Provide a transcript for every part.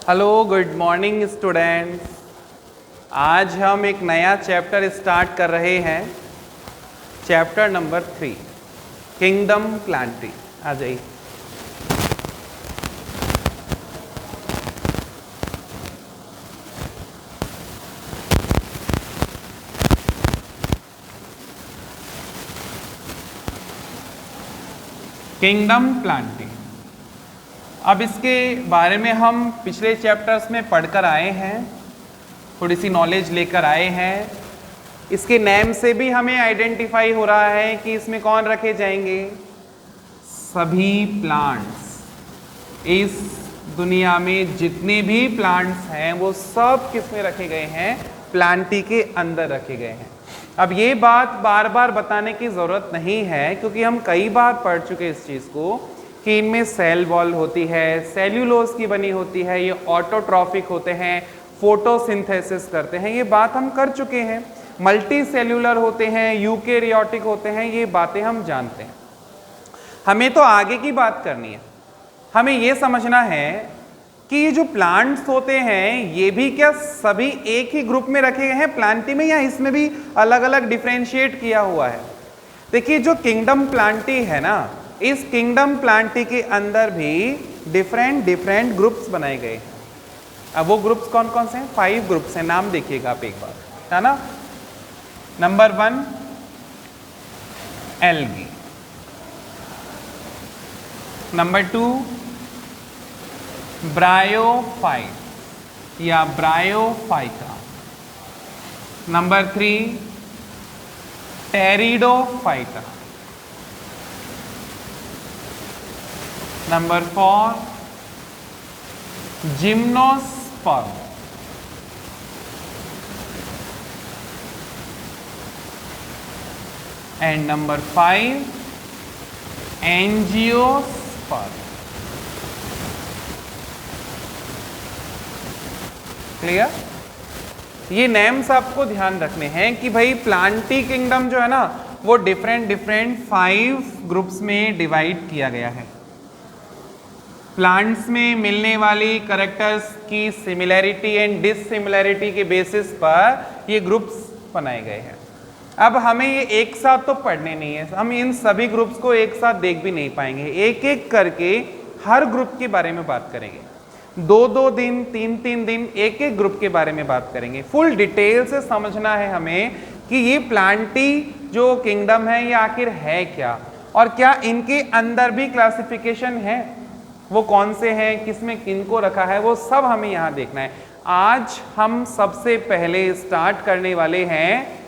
Hello, good morning students. आज हम एक नया चैप्टर स्टार्ट कर रहे हैं, चैप्टर नंबर 3, किंगडम प्लांटी। आ जाइए। Kingdom Plantae. अब इसके बारे में हम पिछले चैप्टर्स में पढ़कर आए हैं, थोड़ी सी नॉलेज लेकर आए हैं। इसके नेम से भी हमें आइडेंटिफाई हो रहा है कि इसमें कौन रखे जाएंगे। सभी प्लांट्स, इस दुनिया में जितने भी प्लांट्स हैं वो सब किस में रखे गए हैं? प्लांटी के अंदर रखे गए हैं। अब ये बात बार बार बताने की ज़रूरत नहीं है, क्योंकि हम कई बार पढ़ चुके इस चीज़ को कि इनमें सेल वॉल होती है, सेल्यूलोज की बनी होती है, ये ऑटोट्रॉफिक होते हैं, फोटोसिंथेसिस करते हैं, ये बात हम कर चुके हैं। मल्टी सेल्यूलर होते हैं, यूकेरियोटिक होते हैं, ये बातें हम जानते हैं। हमें तो आगे की बात करनी है। हमें ये समझना है कि ये जो प्लांट्स होते हैं ये भी क्या सभी एक ही ग्रुप में रखे गए हैं प्लांटी में, या इसमें भी अलग अलग डिफरेंशिएट किया हुआ है? देखिए, जो किंगडम प्लांटी है ना, इस किंगडम प्लांटी के अंदर भी डिफरेंट ग्रुप्स बनाए गए हैं। अब वो ग्रुप्स कौन कौन से हैं? 5 ग्रुप्स हैं। नाम देखिएगा आप एक बार, है ना। नंबर 1 एल्गी, नंबर 2 ब्रायोफाइट या bryophyta, number 3 pteridophyta, number 4 gymnosperm, and number 5 angiosperm. Clear? ये नेम्स आपको ध्यान रखने हैं कि भाई प्लांटी किंगडम जो है ना वो डिफरेंट 5 ग्रुप्स में डिवाइड किया गया है। प्लांट्स में मिलने वाली कैरेक्टर्स की सिमिलैरिटी एंड डिससिमिलैरिटी के बेसिस पर ये ग्रुप्स बनाए गए हैं। अब हमें ये एक साथ तो पढ़ने नहीं है, हम इन सभी ग्रुप्स को एक साथ देख भी नहीं पाएंगे। एक एक करके हर ग्रुप के बारे में बात करेंगे। 2-2 दिन, 3-3 दिन एक एक ग्रुप के बारे में बात करेंगे। फुल डिटेल से समझना है हमें कि ये प्लांटी जो किंगडम है ये आखिर है क्या, और क्या इनके अंदर भी क्लासिफिकेशन है, वो कौन से हैं, किसमें किनको रखा है, वो सब हमें यहाँ देखना है। आज हम सबसे पहले स्टार्ट करने वाले हैं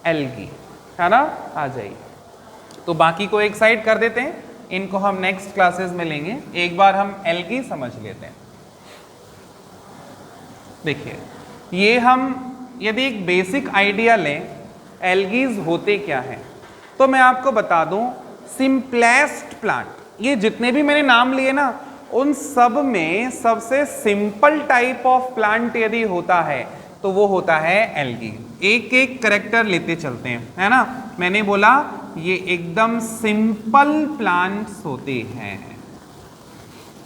एल्गी, है ना। आ जाइए। तो बाकी को एक साइड कर देते हैं, इनको हम नेक्स्ट क्लासेस में लेंगे। एक बार हम एल्गी समझ लेते हैं। देखिए, ये हम यदि एक बेसिक आइडिया लें एल्गीज होते क्या हैं, तो मैं आपको बता दूं, सिंपलेस्ट प्लांट, ये जितने भी मैंने नाम लिए ना उन सब में सबसे सिंपल टाइप ऑफ प्लांट यदि होता है तो वो होता है एल्गी। एक एक करेक्टर लेते चलते हैं, है ना। मैंने बोला ये एकदम सिंपल प्लांट्स होते हैं।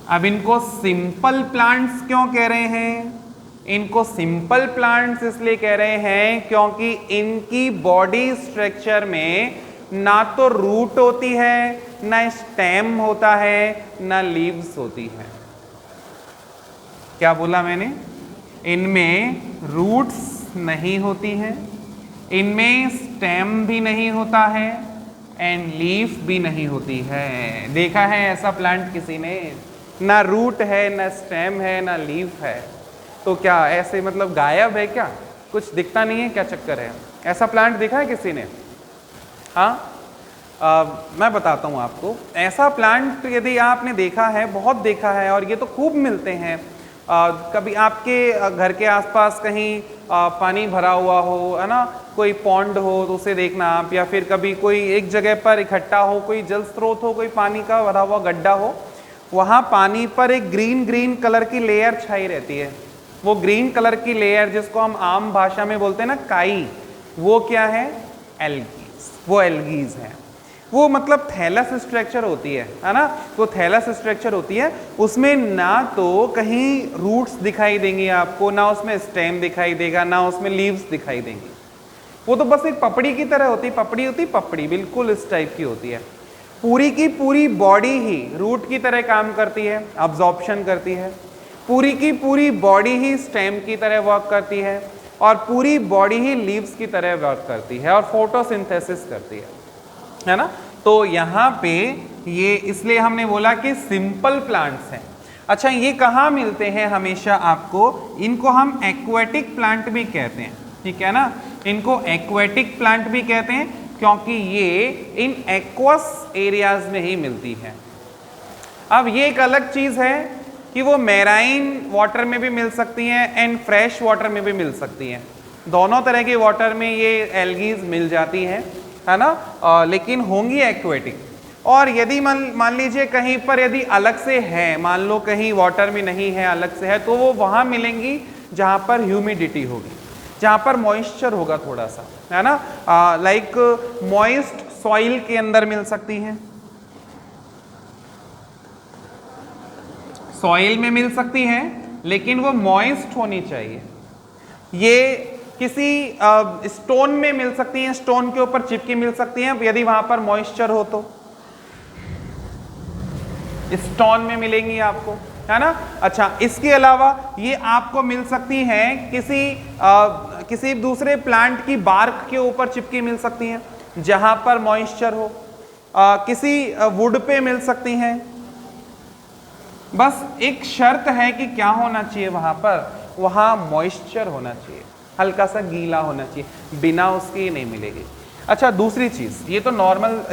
अब इनको सिंपल प्लांट्स क्यों कह रहे हैं? इनको सिंपल प्लांट्स इसलिए कह रहे हैं क्योंकि इनकी बॉडी स्ट्रक्चर में ना तो रूट होती है, ना स्टेम होता है, ना लीव्स होती है। क्या बोला मैंने? इनमें रूट्स नहीं होती हैं, इनमें स्टेम भी नहीं होता है, एंड लीफ भी नहीं होती है। देखा है ऐसा प्लांट किसी ने? ना रूट है, ना स्टेम है, ना लीफ है। तो क्या ऐसे मतलब गायब है क्या? कुछ दिखता नहीं है क्या? चक्कर है? ऐसा प्लांट देखा है किसी ने? हाँ, मैं बताता हूँ आपको। ऐसा प्लांट यदि आपने देखा है, बहुत देखा है, और ये तो खूब मिलते हैं। कभी आपके घर के आसपास कहीं पानी भरा हुआ हो, है ना, कोई पॉन्ड हो तो उसे देखना आप, या फिर कभी कोई एक जगह पर इकट्ठा हो, कोई जल स्रोत हो, कोई पानी का भरा हुआ गड्ढा हो, वहाँ पानी पर एक ग्रीन कलर की लेयर छाई रहती है। वो ग्रीन कलर की लेयर जिसको हम आम भाषा में बोलते हैं ना काई, वो क्या है? एल्गीज। वो एल्गीज है। वो मतलब थैलस स्ट्रक्चर होती है ना, वो थैलस स्ट्रक्चर होती है, उसमें ना तो कहीं रूट्स दिखाई देंगी आपको, ना उसमें स्टेम दिखाई देगा, ना उसमें लीव्स दिखाई देंगी। वो तो बस एक पपड़ी की तरह होती है, पपड़ी होती पपड़ी, बिल्कुल इस टाइप की होती है। पूरी की पूरी बॉडी ही रूट की तरह काम करती है, अब्जॉर्प्शन करती है, पूरी की पूरी बॉडी ही स्टेम की तरह वर्क करती है, और पूरी बॉडी ही लीव्स की तरह वर्क करती है और फोटोसिंथेसिस करती है ना। तो यहाँ पे ये इसलिए हमने बोला कि सिंपल प्लांट्स हैं। अच्छा, ये कहाँ मिलते हैं हमेशा आपको? इनको हम एक्वेटिक प्लांट भी कहते हैं, ठीक है ना, इनको एक्वेटिक प्लांट भी कहते हैं क्योंकि ये इन एक्वस एरियाज में ही मिलती है। अब ये एक अलग चीज है कि वो मैराइन वाटर में भी मिल सकती हैं एंड फ्रेश वाटर में भी मिल सकती हैं, दोनों तरह के वाटर में ये एल्गीज मिल जाती हैं, है ना, लेकिन होंगी एक्वेटिक। और यदि मान लीजिए कहीं पर यदि अलग से है, मान लो कहीं वाटर में नहीं है, अलग से है, तो वो वहां मिलेंगी जहां पर ह्यूमिडिटी होगी, जहां पर मॉइस्चर होगा थोड़ा सा, है ना, लाइक मॉइस्ट सॉइल के अंदर मिल सकती हैं, सॉइल में मिल सकती हैं, लेकिन वो मॉइस्ट होनी चाहिए। ये किसी स्टोन में मिल सकती हैं, स्टोन के ऊपर चिपकी मिल सकती हैं यदि वहां पर मॉइस्चर हो तो स्टोन में मिलेंगी आपको, है ना। अच्छा, इसके अलावा ये आपको मिल सकती हैं किसी दूसरे प्लांट की बार्क के ऊपर चिपकी मिल सकती हैं जहां पर मॉइस्चर हो, किसी वुड पे मिल सकती हैं। बस एक शर्त है कि क्या होना चाहिए वहां पर, वहां मॉइस्चर होना चाहिए, हल्का सा गीला होना चाहिए, बिना उसके नहीं मिलेगी। अच्छा, दूसरी चीज, ये तो नॉर्मल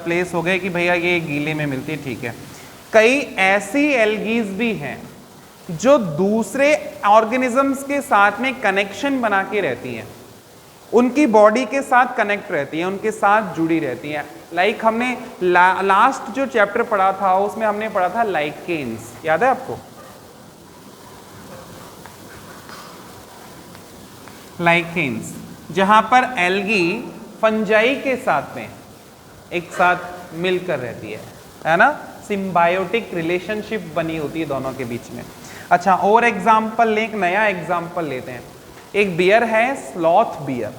प्लेस हो गए कि भैया ये गीले में मिलती है, ठीक है। कई ऐसी एल्गीज भी हैं जो दूसरे ऑर्गेनिजम्स के साथ में कनेक्शन बना के रहती हैं, उनकी बॉडी के साथ कनेक्ट रहती हैं, उनके साथ जुड़ी रहती हैं। लाइक हमने लास्ट जो चैप्टर पढ़ा था उसमें हमने पढ़ा था लाइकेन्स, याद है आपको? लाइकेन्स, जहां पर एल्गी फंजाई के साथ में एक साथ मिलकर रहती है ना, सिम्बायोटिक रिलेशनशिप बनी होती है दोनों के बीच में। अच्छा, और एग्जाम्पल ले, एक नया एग्जाम्पल लेते हैं। एक बियर है स्लॉथ बियर,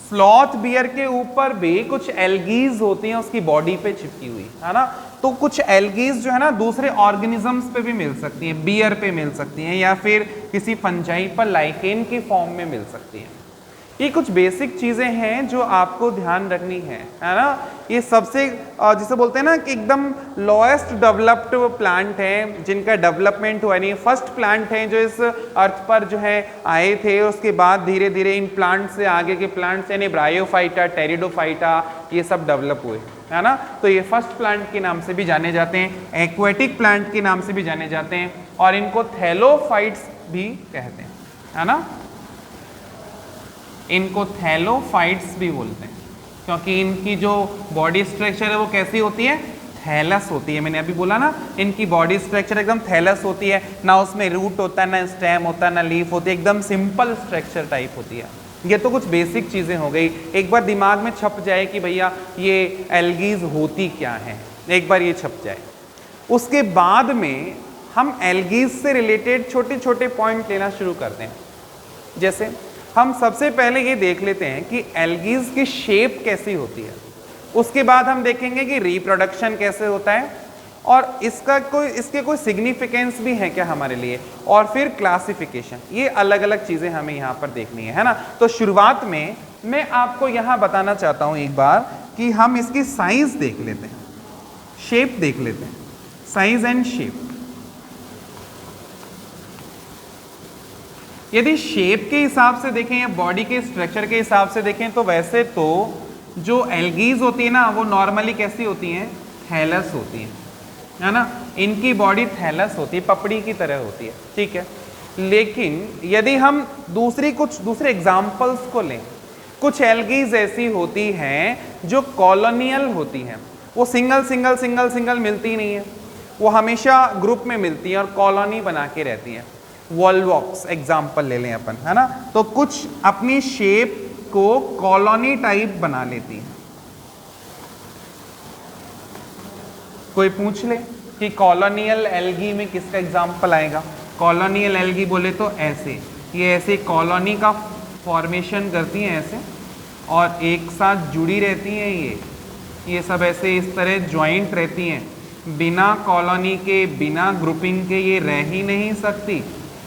स्लॉथ बियर के ऊपर भी कुछ एल्गीज होती हैं उसकी बॉडी पे चिपकी हुई, है ना। तो कुछ एल्गीज जो है ना दूसरे ऑर्गेनिजम्स पे भी मिल सकती हैं, बियर पे मिल सकती हैं, या फिर किसी फंजाई पर लाइकेन की फॉर्म में मिल सकती हैं। ये कुछ बेसिक चीजें हैं जो आपको ध्यान रखनी है ना। ये सबसे जिसे बोलते हैं ना कि एकदम लोएस्ट डेवलप्ड प्लांट हैं, जिनका डेवलपमेंट हुआ नहीं, फर्स्ट प्लांट हैं जो इस अर्थ पर जो है आए थे। उसके बाद धीरे धीरे इन प्लांट से आगे के प्लांट्स यानी ब्रायोफाइटा, टेरिडोफाइटा, ये सब डेवलप हुए, है ना। तो ये फर्स्ट प्लांट के नाम से भी जाने जाते हैं, एक्वेटिक प्लांट के नाम से भी जाने जाते हैं, और इनको थैलोफाइट्स भी कहते हैं, है ना। इनको थैलोफाइट्स भी बोलते हैं क्योंकि इनकी जो बॉडी स्ट्रक्चर है वो कैसी होती है, थैलस होती है। मैंने अभी बोला ना, इनकी बॉडी स्ट्रक्चर एकदम थैलस होती है, ना उसमें रूट होता है, ना स्टेम होता है, ना लीफ होती है, एकदम सिंपल स्ट्रक्चर टाइप होती है। ये तो कुछ बेसिक चीजें हो गई, एक बार दिमाग में छप जाए कि भैया ये एल्गीज होती क्या है, एक बार ये छप जाए। उसके बाद में हम एल्गीज से रिलेटेड छोटे छोटे पॉइंट लेना शुरू करते हैं। जैसे हम सबसे पहले ये देख लेते हैं कि एल्गीज की शेप कैसी होती है, उसके बाद हम देखेंगे कि रिप्रोडक्शन कैसे होता है, और इसके कोई सिग्निफिकेंस भी है क्या हमारे लिए, और फिर क्लासिफिकेशन। ये अलग अलग चीजें हमें यहाँ पर देखनी है ना। तो शुरुआत में मैं आपको यहाँ बताना चाहता हूँ एक बार कि हम इसकी साइज देख लेते हैं, शेप देख लेते हैं, साइज एंड शेप। यदि शेप के हिसाब से देखें या बॉडी के स्ट्रक्चर के हिसाब से देखें तो वैसे तो जो एल्गीज होती है ना वो नॉर्मली कैसी होती हैं, थैलस होती हैं, है ना। इनकी बॉडी थैलस होती है, पपड़ी की तरह होती है, ठीक है। लेकिन यदि हम दूसरे एग्जाम्पल्स को लें, कुछ एल्गीज ऐसी होती हैं जो कॉलोनियल होती हैं, वो सिंगल मिलती नहीं है, वो हमेशा ग्रुप में मिलती हैं और कॉलोनी बना के रहती हैं। वॉल्वॉक्स एग्जाम्पल ले लें अपन, है ना। तो कुछ अपनी शेप को कॉलोनी टाइप बना लेती है। कोई पूछ ले कि कॉलोनियल एल्गी में किसका एग्जाम्पल आएगा। कॉलोनियल एल्गी बोले तो ऐसे, ये ऐसे कॉलोनी का फॉर्मेशन करती हैं ऐसे, और एक साथ जुड़ी रहती हैं। ये सब ऐसे इस तरह ज्वाइंट रहती हैं, बिना कॉलोनी के, बिना ग्रुपिंग के ये रह ही नहीं सकती।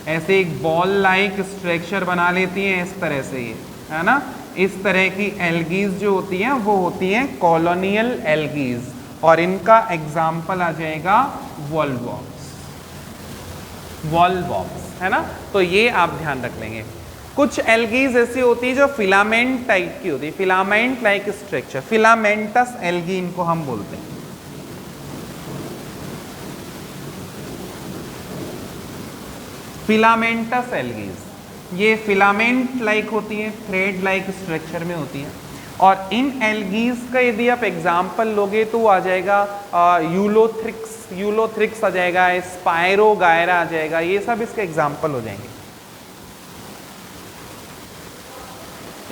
ऐसे एक बॉल लाइक स्ट्रक्चर बना लेती हैं इस तरह से, ये है ना। इस तरह की एल्गीज जो होती हैं वो होती हैं कॉलोनियल एल्गीज, और इनका एग्जाम्पल आ जाएगा वॉल्वॉक्स, वॉल्वॉक्स, है ना। तो ये आप ध्यान रख लेंगे। कुछ एल्गीज ऐसी होती है जो फिलामेंट टाइप की होती है, filament like structure, filamentous algae इनको हम बोलते हैं। फिलामेंटस एल्गीज ये फिलामेंट लाइक होती है, थ्रेड लाइक स्ट्रक्चर में होती है। और इन एल्गीज का यदि आप एग्जाम्पल लोगे तो आ जाएगा यूलोथ्रिक्स, यूलोथ्रिक्स आ जाएगा, स्पायरोगायरा आ जाएगा, ये सब इसके एग्जाम्पल हो जाएंगे।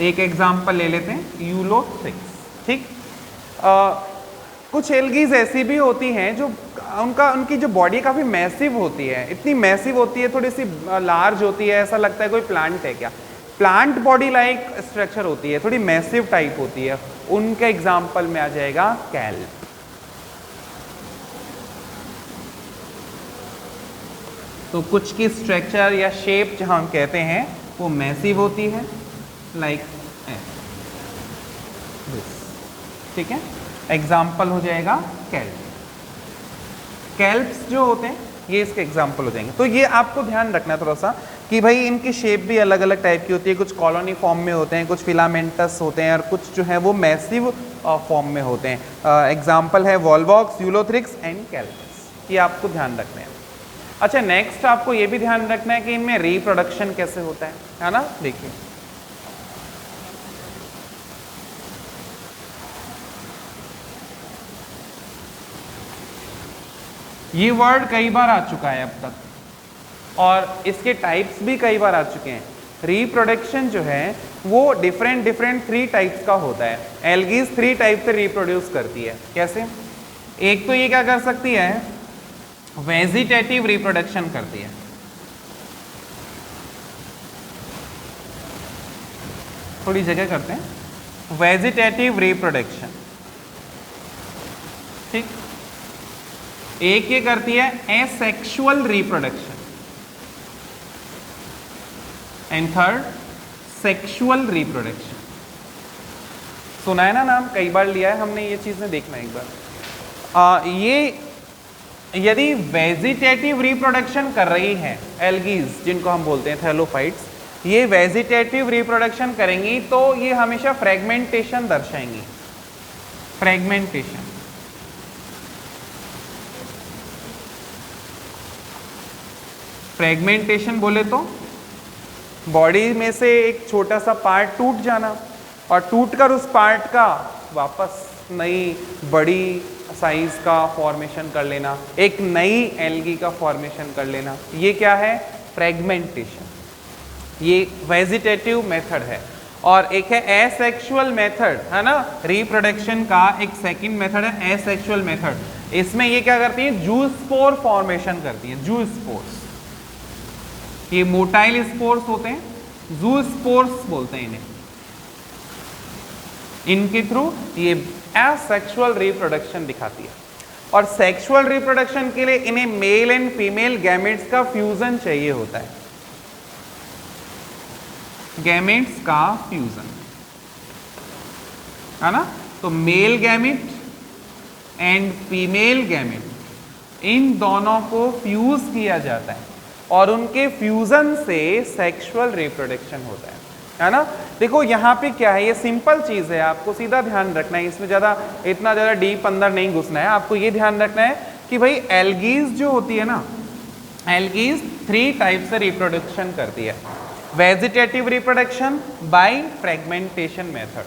एक एग्जाम्पल ले लेते हैं यूलोथ्रिक्स, ठीक। कुछ एल्गीज ऐसी भी होती हैं जो उनकी जो बॉडी काफ़ी मैसिव होती है, इतनी मैसिव होती है, थोड़ी सी लार्ज होती है, ऐसा लगता है कोई प्लांट है क्या। प्लांट बॉडी लाइक स्ट्रक्चर होती है, थोड़ी मैसिव टाइप होती है, उनके एग्जाम्पल में आ जाएगा कैल्प। तो कुछ की स्ट्रक्चर या शेप जहाँ हम कहते हैं वो मैसिव होती है, लाइक दिस, ठीक है। एग्जाम्पल हो जाएगा कैल्प। कैल्प्स जो होते हैं ये इसके एग्जाम्पल हो जाएंगे। तो ये आपको ध्यान रखना है थोड़ा सा कि भाई इनकी शेप भी अलग अलग टाइप की होती है, कुछ कॉलोनी फॉर्म में होते हैं, कुछ फिलामेंटस होते हैं, और कुछ जो है वो मैसिव फॉर्म में होते हैं। एग्जाम्पल है वॉल्वॉक्स, यूलोथ्रिक्स एंड कैल्प्स, ये आपको ध्यान रखना है। अच्छा, नेक्स्ट आपको ये भी ध्यान रखना है कि इनमें रिप्रोडक्शन कैसे होता है ना। देखिए ये वर्ड कई बार आ चुका है अब तक, और इसके टाइप्स भी कई बार आ चुके हैं। रिप्रोडक्शन जो है वो डिफरेंट 3 टाइप्स का होता है। एल्गीज 3 टाइप से रिप्रोड्यूस करती है। कैसे? एक तो ये क्या कर सकती है, वेजिटेटिव रिप्रोडक्शन करती है। थोड़ी जगह करते हैं, वेजिटेटिव रिप्रोडक्शन, ठीक। एक ये करती है asexual reproduction, and third sexual reproduction. सुना है ना नाम, कई बार लिया है हमने, ये चीजें देखना एक बार। ये यदि वेजिटेटिव रिप्रोडक्शन कर रही है एल्गीज, जिनको हम बोलते हैं थैलोफाइट्स, ये वेजिटेटिव रिप्रोडक्शन करेंगी तो ये हमेशा फ्रेगमेंटेशन दर्शाएंगी। फ्रेगमेंटेशन, फ्रेगमेंटेशन बोले तो बॉडी में से एक छोटा सा पार्ट टूट जाना, और टूटकर उस पार्ट का वापस नई बड़ी साइज का फॉर्मेशन कर लेना, एक नई एल्गी का फॉर्मेशन कर लेना, ये क्या है? फ्रेगमेंटेशन। ये वेजिटेटिव मेथड है। और एक है एसेक्सुअल मेथड, है ना, रिप्रोडक्शन का एक सेकंड मेथड है एसेक्सुअल मेथड। इसमें ये क्या करती है, जूस्पोर फॉर्मेशन करती है। जूस्पोर्स, ये मोटाइल स्पोर्स होते हैं, जूस्पोर्स बोलते हैं इन्हें। इनके थ्रू ये एसेक्सुअल रिप्रोडक्शन दिखाती है। और सेक्सुअल रिप्रोडक्शन के लिए इन्हें मेल एंड फीमेल गैमेट्स का फ्यूजन चाहिए होता है। गैमेट्स का फ्यूजन, है ना। तो male gamete and female gamete, इन दोनों को फ्यूज किया जाता है और उनके फ्यूजन से सेक्सुअल रिप्रोडक्शन होता है ना। देखो यहाँ पे क्या है, ये सिंपल चीज है, आपको सीधा ध्यान रखना है, इसमें इतना ज्यादा डीप अंदर नहीं घुसना है। आपको ये ध्यान रखना है कि भाई एल्गीज जो होती है ना, एल्गीज 3 टाइप से रिप्रोडक्शन करती है। Vegetative reproduction by fragmentation method,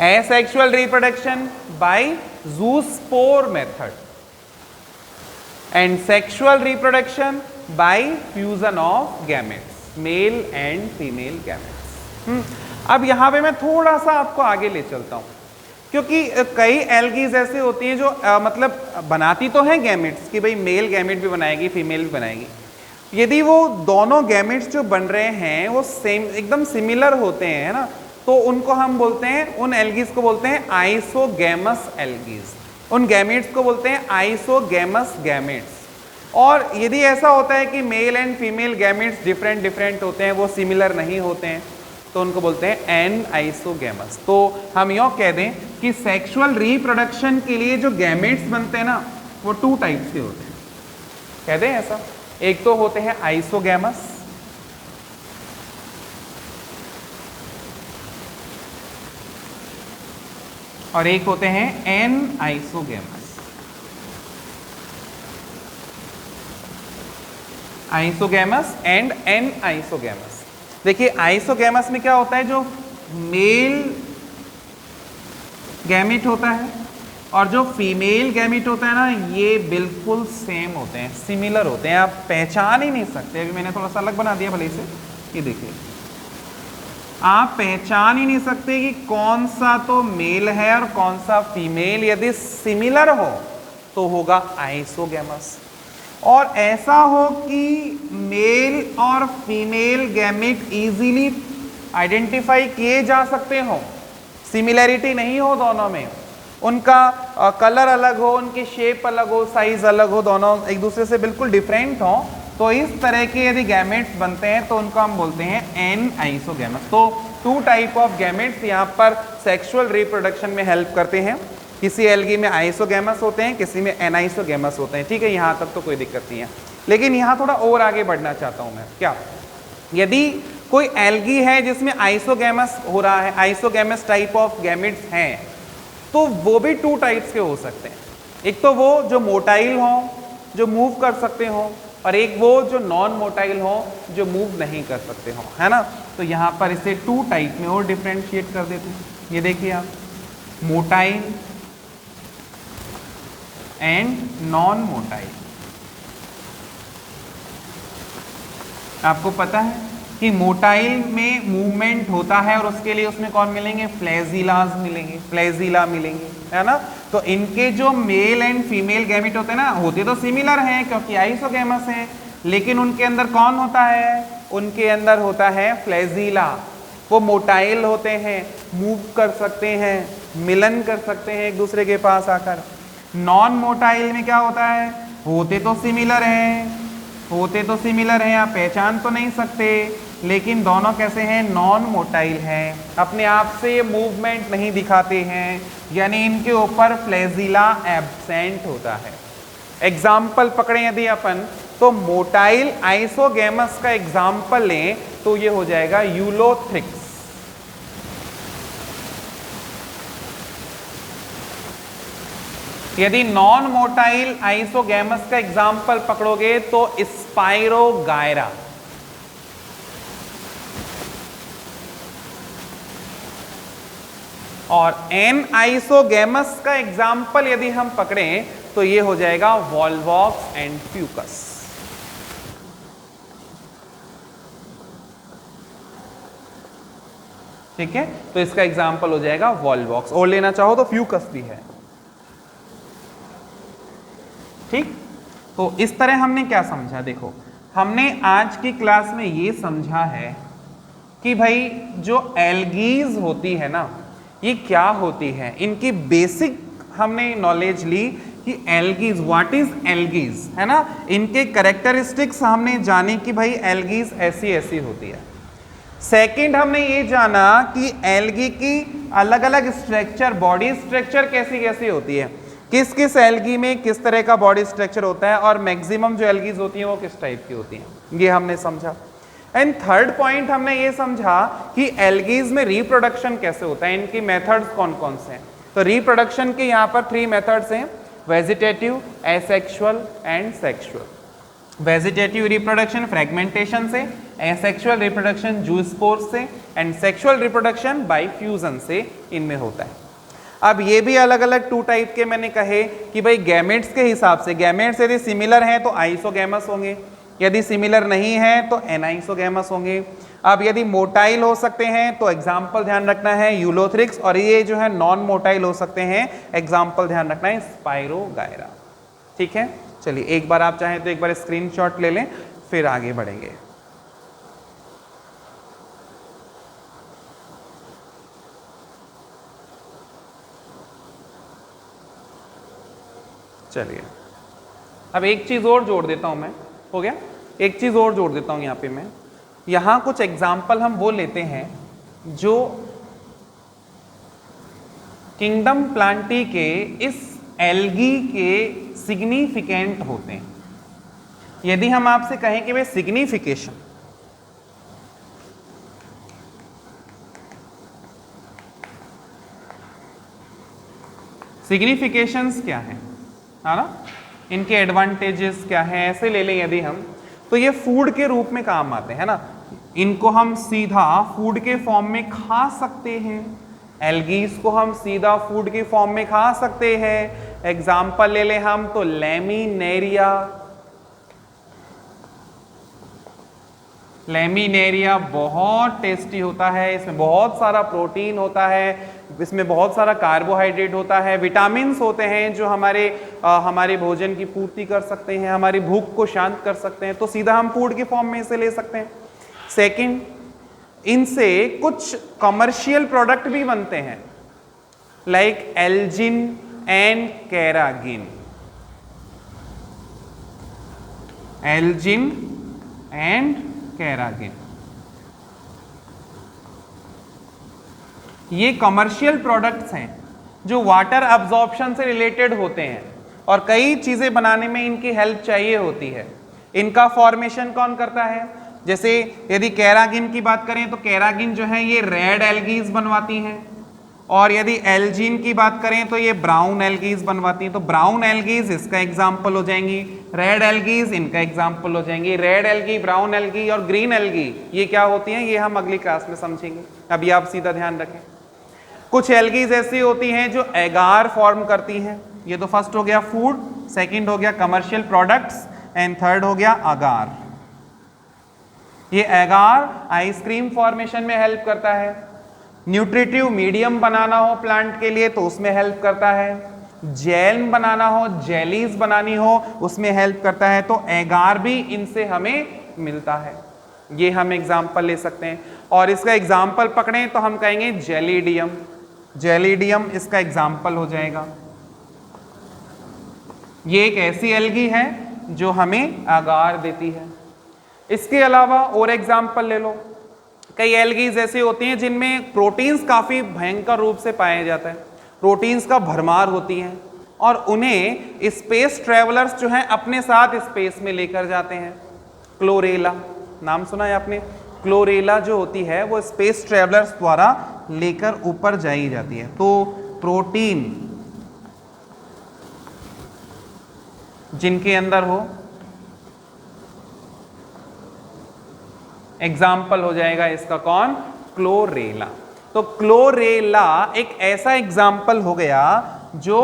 asexual reproduction by zoospore method, and sexual reproduction by fusion of gametes, mail and female gametes. अब यहाँ पे मैं थोड़ा सा आपको आगे ले चलता हूँ, क्योंकि कई एल्गीज ऐसे होती हैं जो मतलब बनाती तो हैं गैमेट्स कि भाई मेल गैमेट भी बनाएगी फीमेल भी बनाएगी। यदि वो दोनों गैमेट्स जो बन रहे हैं वो सेम एकदम सिमिलर होते हैं, है ना, तो उनको हम बोलते हैं, उन एल्गीज को बोलते हैं आइसोगैमस एल्गीज। उन गैमेट्स को बोलते हैं आइसोगैमस गैमेट्स। और यदि ऐसा होता है कि mail and female gametes different होते हैं, वो सिमिलर नहीं होते हैं, तो उनको बोलते हैं एन आइसोगैमस। तो हम यूँ कह दें कि सेक्सुअल रिप्रोडक्शन के लिए जो गैमेट्स बनते हैं ना, वो 2 टाइप्स के होते हैं, कह दें ऐसा। एक तो होते हैं आइसोगैमस, और एक होते हैं anisogamous. Isogamous and anisogamous. देखिए आइसोगैमस में क्या होता है, जो मेल गैमेट होता है और जो फीमेल गैमेट होता है ना, ये बिल्कुल सेम होते हैं, सिमिलर होते हैं, आप पहचान ही नहीं सकते। अभी मैंने थोड़ा सा अलग बना दिया भले से, ये देखिए आप पहचान ही नहीं सकते कि कौन सा तो मेल है और कौन सा फीमेल। यदि सिमिलर हो तो होगा आइसोगैमस, और ऐसा हो कि मेल और फीमेल गैमेट इजीली आइडेंटिफाई किए जा सकते हो, सिमिलैरिटी नहीं हो दोनों में, उनका कलर अलग हो, उनकी शेप अलग हो, साइज अलग हो, दोनों एक दूसरे से बिल्कुल डिफरेंट हो, तो इस तरह के यदि गैमेट्स बनते हैं तो उनको हम बोलते हैं एन आइसोगैमस। तो 2 टाइप ऑफ गैमेट्स यहाँ पर सेक्सुअल रिप्रोडक्शन में हेल्प करते हैं। किसी एल्गी में आइसोगैमस होते हैं, किसी में एनाइसोगैमस होते हैं, ठीक है, यहाँ तक तो कोई दिक्कत नहीं है। लेकिन यहाँ थोड़ा और आगे बढ़ना चाहता हूँ मैं। क्या यदि कोई एल्गी है जिसमें आइसोगैमस हो रहा है, आइसोगैमस टाइप ऑफ गैमेट्स हैं, तो वो भी 2 टाइप्स के हो सकते हैं। एक तो वो जो मोटाइल हो, जो मूव कर सकते हो, और एक वो जो नॉन मोटाइल हो, जो मूव नहीं कर सकते हो, है ना। तो यहाँ पर इसे 2 टाइप में और डिफ्रेंशिएट कर देते हैं। ये देखिए आप, मोटाइल एंड नॉन मोटाइल। आपको पता है कि मोटाइल में मूवमेंट होता है और उसके लिए उसमें कौन मिलेंगे, फ्लैजिलाज मिलेंगे, फ्लैजिला मिलेंगे, है ना। तो इनके जो मेल एंड फीमेल गैमेट होते हैं ना, होते तो सिमिलर हैं क्योंकि आइसोगैमस हैं, लेकिन उनके अंदर कौन होता है, उनके अंदर होता है फ्लैजिला। वो मोटाइल होते हैं, मूव कर सकते हैं, मिलन कर सकते हैं एक दूसरे के पास आकर। नॉन मोटाइल में क्या होता है, होते तो सिमिलर हैं, आप पहचान तो नहीं सकते, लेकिन दोनों कैसे हैं, नॉन मोटाइल हैं, अपने आप से मूवमेंट नहीं दिखाते हैं, यानी इनके ऊपर फ्लैजिला एब्सेंट होता है। एग्जाम्पल पकड़े यदि अपन, तो मोटाइल आइसोगैमस का एग्जाम्पल लें तो ये हो जाएगा यूलोथ्रिक्स। यदि नॉन मोटाइल आइसोगैमस का एग्जाम्पल पकड़ोगे तो स्पाइरोगायरा। और एन आइसोगैमस का एग्जाम्पल यदि हम पकड़ें तो ये हो जाएगा वॉल्वॉक्स एंड फ्यूकस। ठीक है, तो इसका एग्जाम्पल हो जाएगा वॉल्वॉक्स, और लेना चाहो तो फ्यूकस भी है। ठीक, तो इस तरह हमने क्या समझा, देखो हमने आज की क्लास में ये समझा है कि भाई जो एल्गीज होती है ना, ये क्या होती है, इनकी बेसिक हमने नॉलेज ली कि एल्गीज, व्हाट इज एल्गीज, है ना। इनके कैरेक्टरिस्टिक्स हमने जाने कि भाई एल्गीज ऐसी ऐसी होती है। सेकंड हमने ये जाना कि एल्गी की अलग अलग स्ट्रक्चर, बॉडी स्ट्रक्चर कैसी कैसी होती है, किस किस एल्गी में किस तरह का बॉडी स्ट्रक्चर होता है, और मैक्सिमम जो एल्गीज होती हैं वो किस टाइप की होती हैं, ये हमने समझा। एंड थर्ड पॉइंट हमने ये समझा कि एल्गीज में रिप्रोडक्शन कैसे होता है, इनकी मेथड्स कौन कौन से हैं। तो रिप्रोडक्शन के यहाँ पर 3 मेथड्स हैं, vegetative, asexual and sexual. Vegetative reproduction fragmentation से, एसेक्सुअल रिप्रोडक्शन जूस्पोर्स से, and sexual reproduction by fusion से इनमें होता है। अब ये भी अलग अलग 2 टाइप के मैंने कहे कि भाई गैमेट्स के हिसाब से, गैमेट्स यदि सिमिलर हैं तो आइसोगैमस होंगे, यदि सिमिलर नहीं है तो एनाइसोगैमस होंगे। अब यदि मोटाइल हो सकते हैं तो एग्जाम्पल ध्यान रखना है यूलोथ्रिक्स, और ये जो है नॉन मोटाइल हो सकते हैं, एग्जाम्पल ध्यान रखना है स्पाइरोगायरा। ठीक है, चलिए एक बार आप चाहें तो एक बार स्क्रीनशॉट ले लें, फिर आगे बढ़ेंगे। चलिए अब एक चीज और जोड़ देता हूं मैं, हो गया, एक चीज और जोड़ देता हूं यहां पे मैं। यहां कुछ एग्जाम्पल हम वो लेते हैं जो किंगडम प्लांटी के इस एल्गी के सिग्निफिकेंट होते हैं। यदि हम आपसे कहें कि वे सिग्निफिकेशन, सिग्निफिकेशंस क्या है ना, इनके एडवांटेजेस क्या हैं, ऐसे ले लें यदि हम, तो ये फूड के रूप में काम आते हैं ना। इनको हम सीधा फूड के फॉर्म में खा सकते हैं, एल्गीज को हम सीधा फूड के फॉर्म में खा सकते हैं। एग्जाम्पल ले लें हम तो लेमिनेरिया, लेमिनेरिया बहुत टेस्टी होता है, इसमें बहुत सारा प्रोटीन होता है, इसमें बहुत सारा कार्बोहाइड्रेट होता है, विटामिन्स होते हैं जो हमारे भोजन की पूर्ति कर सकते हैं, हमारी भूख को शांत कर सकते हैं, तो सीधा हम फूड के फॉर्म में इसे ले सकते हैं। सेकंड, इनसे कुछ कमर्शियल प्रोडक्ट भी बनते हैं, like algin and carrageenan, algin and carrageenan, ये कमर्शियल प्रोडक्ट्स हैं जो वाटर अब्जॉर्प्शन से रिलेटेड होते हैं और कई चीजें बनाने में इनकी हेल्प चाहिए होती है। इनका फॉर्मेशन कौन करता है? जैसे यदि कैरागिन की बात करें तो कैरागिन जो है ये रेड एल्गीज बनवाती हैं, और यदि एल्जिन की बात करें तो ये ब्राउन एल्गीज बनवाती हैं। तो ब्राउन एल्गीज इसका एग्जाम्पल हो जाएंगी, रेड एल्गीज इनका एग्जाम्पल हो जाएंगी। रेड एल्गी, ब्राउन एल्गी और ग्रीन एल्गी ये क्या होती हैं, ये हम अगली क्लास में समझेंगे, अभी आप सीधा ध्यान रखें। कुछ एल्गीज ऐसी होती हैं जो एगार फॉर्म करती हैं, ये तो फर्स्ट हो गया फूड, सेकंड हो गया कमर्शियल प्रोडक्ट्स, एंड थर्ड हो गया अगार। ये एगार आइसक्रीम फॉर्मेशन में हेल्प करता है, न्यूट्रिटिव मीडियम बनाना हो प्लांट के लिए तो उसमें हेल्प करता है, जैम बनाना हो, जेलीज बनानी हो उसमें हेल्प करता है, तो एगार भी इनसे हमें मिलता है। ये हम एग्जाम्पल ले सकते हैं, और इसका एग्जाम्पल पकड़ें तो हम कहेंगे जेलीडियम, जेलीडियम इसका एग्जाम्पल हो जाएगा। ये एक ऐसी एल्गी है जो हमें अगार देती है। इसके अलावा और एग्जाम्पल ले लो, कई एल्गीज ऐसी होती हैं जिनमें प्रोटीन्स काफी भयंकर रूप से पाए जाते हैं, प्रोटीन्स का भरमार होती हैं, और उन्हें स्पेस ट्रेवलर्स जो हैं अपने साथ स्पेस में लेकर जाते हैं। क्लोरेला नाम सुना है आपने? क्लोरेला जो होती है वो स्पेस ट्रेवलर्स द्वारा लेकर ऊपर जाई जाती है। तो प्रोटीन जिनके अंदर हो, एग्जाम्पल हो जाएगा इसका कौन? क्लोरेला। तो क्लोरेला एक ऐसा एग्जाम्पल हो गया जो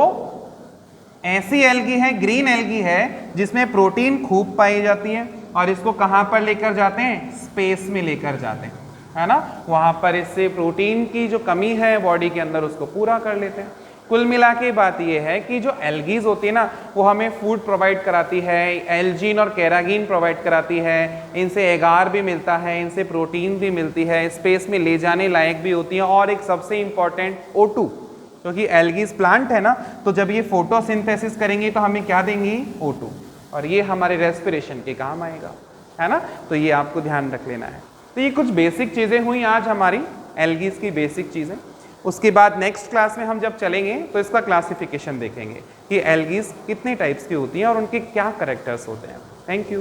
ऐसी एल्गी है, ग्रीन एल्गी है जिसमें प्रोटीन खूब पाई जाती है, और इसको कहां पर लेकर जाते हैं? स्पेस में लेकर जाते हैं, है ना, वहां पर इससे प्रोटीन की जो कमी है बॉडी के अंदर उसको पूरा कर लेते हैं। कुल मिला के बात यह है कि जो एल्गीज होती है ना वो हमें फूड प्रोवाइड कराती है, एल्जिन और कैरागिन प्रोवाइड कराती है, इनसे एगार भी मिलता है, इनसे प्रोटीन भी मिलती है, स्पेस में ले जाने लायक भी होती है, और एक सबसे इंपॉर्टेंट O2, क्योंकि एल्गीज प्लांट है ना, तो जब ये फोटोसिंथेसिस करेंगी तो हमें क्या देंगी? O2, और ये हमारे रेस्पिरेशन के काम आएगा, है ना। तो ये आपको ध्यान रख लेना है। तो ये कुछ बेसिक चीज़ें हुई आज हमारी एल्गीज की बेसिक चीज़ें। उसके बाद नेक्स्ट क्लास में हम जब चलेंगे तो इसका क्लासिफिकेशन देखेंगे कि एल्गीज कितने टाइप्स की होती हैं और उनके क्या कैरेक्टर्स होते हैं। Thank you.